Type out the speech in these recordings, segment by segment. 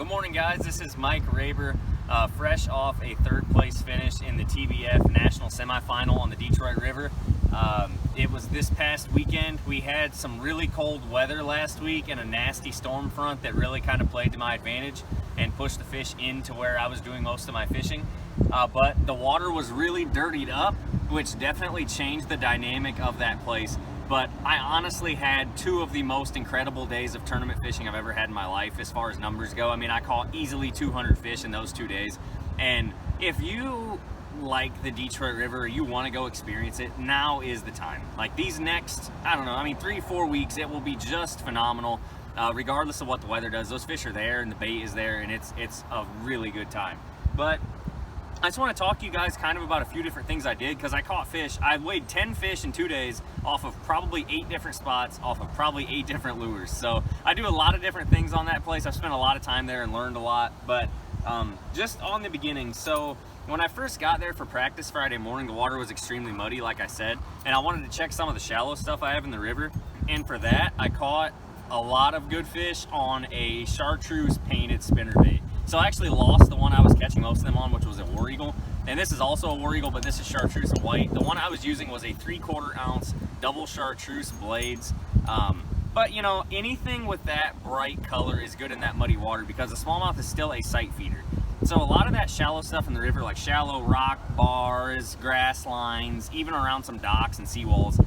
Good morning, guys. This is Mike Raber, fresh off a third place finish in the TBF National Semi-Final on the Detroit River. It was this past weekend. We had some really cold weather last week and a nasty storm front that really kind of played to my advantage and pushed the fish into where I was doing most of my fishing. But the water was really dirtied up, which definitely changed the dynamic of that place. But I honestly had two of the most incredible days of tournament fishing I've ever had in my life as far as numbers go. I mean, I caught easily 200 fish in those 2 days. And if you like the Detroit River, you want to go experience it, now is the time. Like these next, I don't know, I mean 3-4 weeks, it will be just phenomenal. Regardless of what the weather does, those fish are there and the bait is there, and it's a really good time. But I just want to talk to you guys kind of about a few different things I did, because I caught fish. I weighed 10 fish in 2 days off of probably 8 different spots, off of probably 8 different lures. So I do a lot of different things on that place. I've spent a lot of time there and learned a lot. But just on the beginning, so when I first got there for practice Friday morning, the water was extremely muddy, like I said, and I wanted to check some of the shallow stuff I have in the river. And for that, I caught a lot of good fish on a chartreuse painted spinnerbait. So I actually lost the one I was catching most of them on, which was a war eagle. And this is also a war eagle, but this is chartreuse white. The one I was using was a 3/4 ounce double chartreuse blades. But you know, anything with that bright color is good in that muddy water, because the smallmouth is still a sight feeder. So a lot of that shallow stuff in the river, like shallow rock bars, grass lines, even around some docks and seawalls,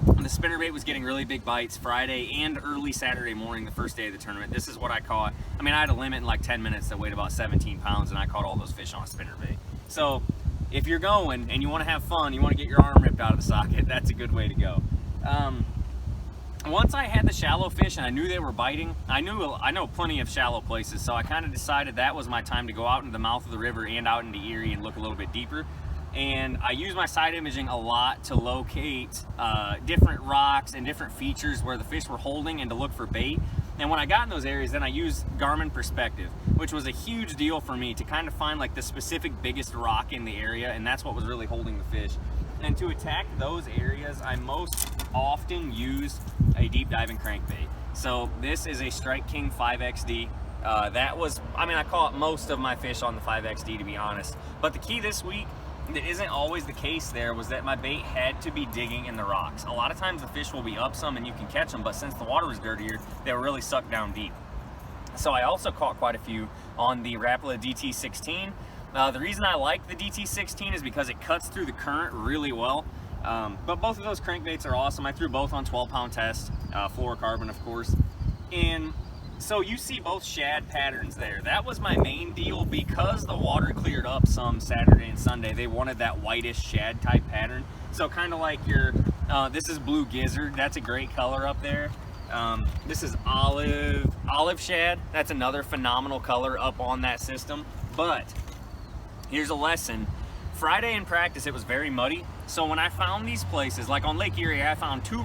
the spinnerbait was getting really big bites Friday and early Saturday morning, the first day of the tournament. This is what I caught. I mean, I had a limit in like 10 minutes that weighed about 17 pounds, and I caught all those fish on a spinnerbait. So if you're going and you want to have fun, you want to get your arm ripped out of the socket, that's a good way to go. Once I had the shallow fish and I knew they were biting, I know plenty of shallow places, so I kind of decided that was my time to go out into the mouth of the river and out into Erie and look a little bit deeper. And I use my side imaging a lot to locate different rocks and different features where the fish were holding and to look for bait. And when I got in those areas, then I used Garmin perspective, which was a huge deal for me to kind of find like the specific biggest rock in the area, and that's what was really holding the fish. And to attack those areas, I most often use a deep diving crankbait. So this is a Strike King 5XD. I caught most of my fish on the 5XD, to be honest. But the key this week, that isn't always the case there, was that my bait had to be digging in the rocks. A lot of times the fish will be up some and you can catch them, but since the water was dirtier, they were really sucked down deep. So I also caught quite a few on the Rapala DT16. The reason I like the DT16 is because it cuts through the current really well. But both of those crankbaits are awesome. I threw both on 12-pound test, fluorocarbon, of course. And so you see both shad patterns there. That was my main deal, because the water cleared up some Saturday and Sunday. They wanted that whitish shad type pattern. So kind of like your, this is blue gizzard. That's a great color up there. This is olive shad. That's another phenomenal color up on that system. But here's a lesson. Friday in practice, it was very muddy. So when I found these places, like on Lake Erie, I found two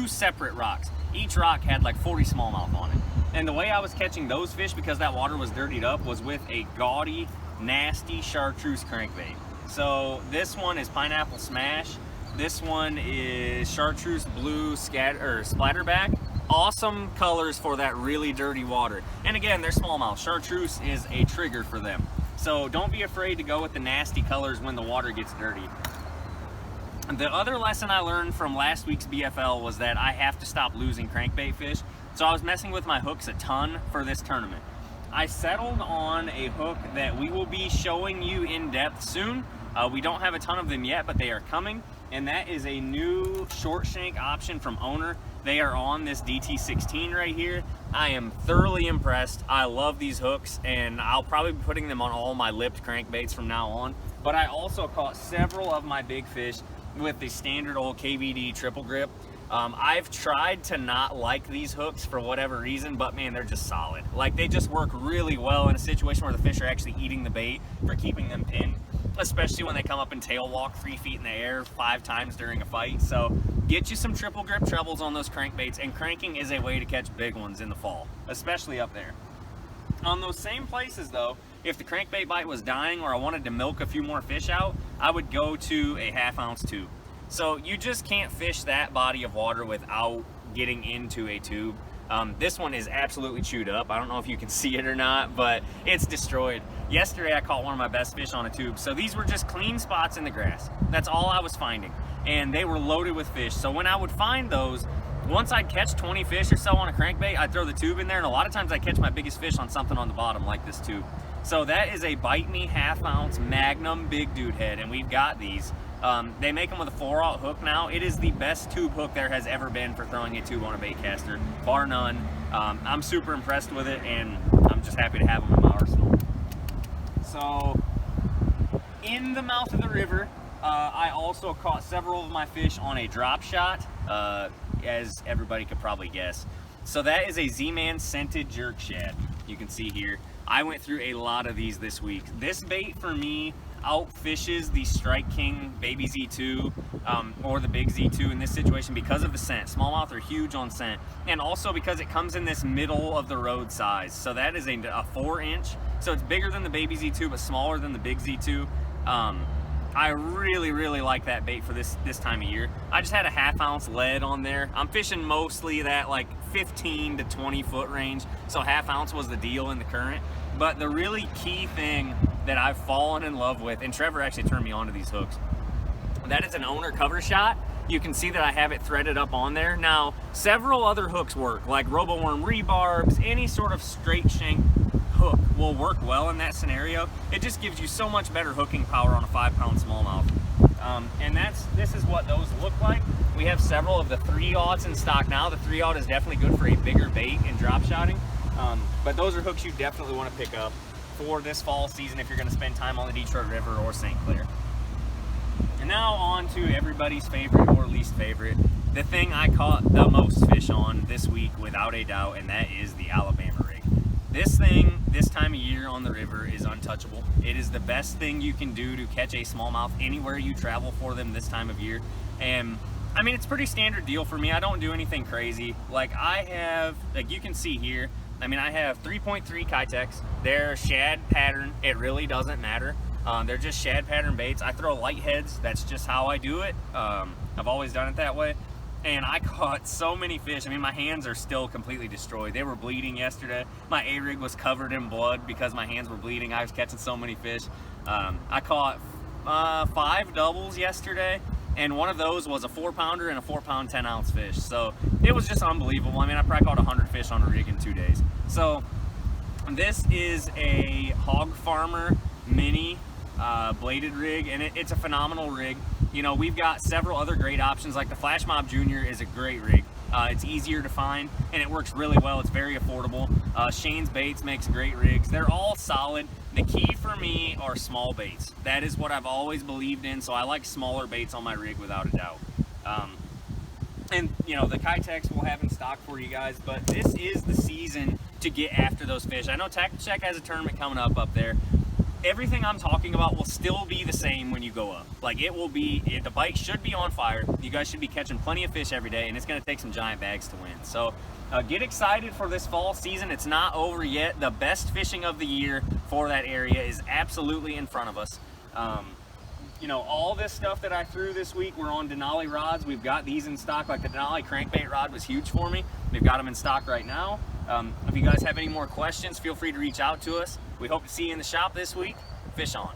separate rocks. Each rock had like 40 smallmouth on it. And the way I was catching those fish, because that water was dirtied up, was with a gaudy, nasty chartreuse crankbait. So this one is Pineapple Smash. This one is chartreuse blue splatterback. Awesome colors for that really dirty water. And again, they're smallmouth. Chartreuse is a trigger for them. So don't be afraid to go with the nasty colors when the water gets dirty. The other lesson I learned from last week's BFL was that I have to stop losing crankbait fish. So I was messing with my hooks a ton for this tournament. I settled on a hook that we will be showing you in depth soon. We don't have a ton of them yet, but they are coming. And that is a new short shank option from Owner. They are on this DT16 right here. I am thoroughly impressed. I love these hooks, and I'll probably be putting them on all my lipped crankbaits from now on. But I also caught several of my big fish with the standard old KVD triple grip. I've tried to not like these hooks for whatever reason, but man, they're just solid. Like, they just work really well in a situation where the fish are actually eating the bait for keeping them pinned, especially when they come up and tail walk 3 feet in the air 5 times during a fight. So get you some triple grip trebles on those crankbaits, and cranking is a way to catch big ones in the fall, especially up there. On those same places though, if the crankbait bite was dying or I wanted to milk a few more fish out, I would go to a 1/2 ounce tube. So you just can't fish that body of water without getting into a tube. This one is absolutely chewed up. I don't know if you can see it or not, but it's destroyed. Yesterday I caught one of my best fish on a tube. So these were just clean spots in the grass. That's all I was finding. And they were loaded with fish. So when I would find those, once I'd catch 20 fish or so on a crankbait, I'd throw the tube in there, and a lot of times I catch my biggest fish on something on the bottom like this tube. So that is a Bite Me 1/2 ounce Magnum Big Dude Head, and we've got these. They make them with a 4/0 hook now. It is the best tube hook there has ever been for throwing a tube on a bait caster, bar none. I'm super impressed with it, and I'm just happy to have them in my arsenal. So in the mouth of the river, I also caught several of my fish on a drop shot, as everybody could probably guess. So that is a Z-Man scented jerk shad. You can see here. I went through a lot of these this week. This bait for me outfishes the Strike King Baby Z2 or the Big Z2 in this situation because of the scent. Smallmouth are huge on scent, and also because it comes in this middle of the road size. So that is a 4-inch. So it's bigger than the Baby Z2 but smaller than the Big Z2. I really like that bait for this time of year. I just had a 1/2 ounce lead on there. I'm fishing mostly that like 15 to 20 foot range, so 1/2 ounce was the deal in the current. But the really key thing that I've fallen in love with, and Trevor actually turned me on to these hooks, that is an owner cover shot. You can see that I have it threaded up on there. Now, several other hooks work, like Roboworm rebarbs, any sort of straight shank hook will work well in that scenario. It just gives you so much better hooking power on a 5-pound smallmouth. And this is what those look like. We have several of the 3/0s in stock now. The 3/0 is definitely good for a bigger bait and drop shotting. But those are hooks you definitely want to pick up for this fall season if you're going to spend time on the Detroit River or St. Clair. And now on to everybody's favorite or least favorite, the thing I caught the most fish on this week without a doubt, and that is the Alabama rig. This thing, this time of year on the river, is untouchable. It is the best thing you can do to catch a smallmouth anywhere you travel for them this time of year. And I mean, it's pretty standard deal for me. I don't do anything crazy. Like I have, like you can see here, I mean, I have 3.3 Kitex. They're shad pattern. It really doesn't matter. They're just shad pattern baits. I throw light heads. That's just how I do it. I've always done it that way. And I caught so many fish. I mean, my hands are still completely destroyed. They were bleeding yesterday. My A-rig was covered in blood because my hands were bleeding. I was catching so many fish. I caught 5 doubles yesterday, and one of those was a 4-pounder and a 4-pound 10-ounce fish. So it was just unbelievable. I mean, I probably caught 100 fish on a rig in 2 days. So this is a Hog Farmer mini bladed rig, and it's a phenomenal rig. You know, we've got several other great options, like the Flash Mob Junior is a great rig. It's easier to find, and it works really well. It's very affordable. Shane's Baits makes great rigs. They're all solid. The key for me are small baits. That is what I've always believed in, so I like smaller baits on my rig without a doubt. And, you know, the Kitex we'll have in stock for you guys, but this is the season to get after those fish. I know Tactical Check has a tournament coming up there. Everything I'm talking about will still be the same when you go up. Like, it will be, the bite should be on fire. You guys should be catching plenty of fish every day, and it's going to take some giant bags to win. So get excited for this fall season. It's not over yet. The best fishing of the year for that area is absolutely in front of us. You know, all this stuff that I threw this week were on Denali rods. We've got these in stock. Like the Denali crankbait rod was huge for me. We've got them in stock right now. If you guys have any more questions, feel free to reach out to us. We hope to see you in the shop this week. Fish on.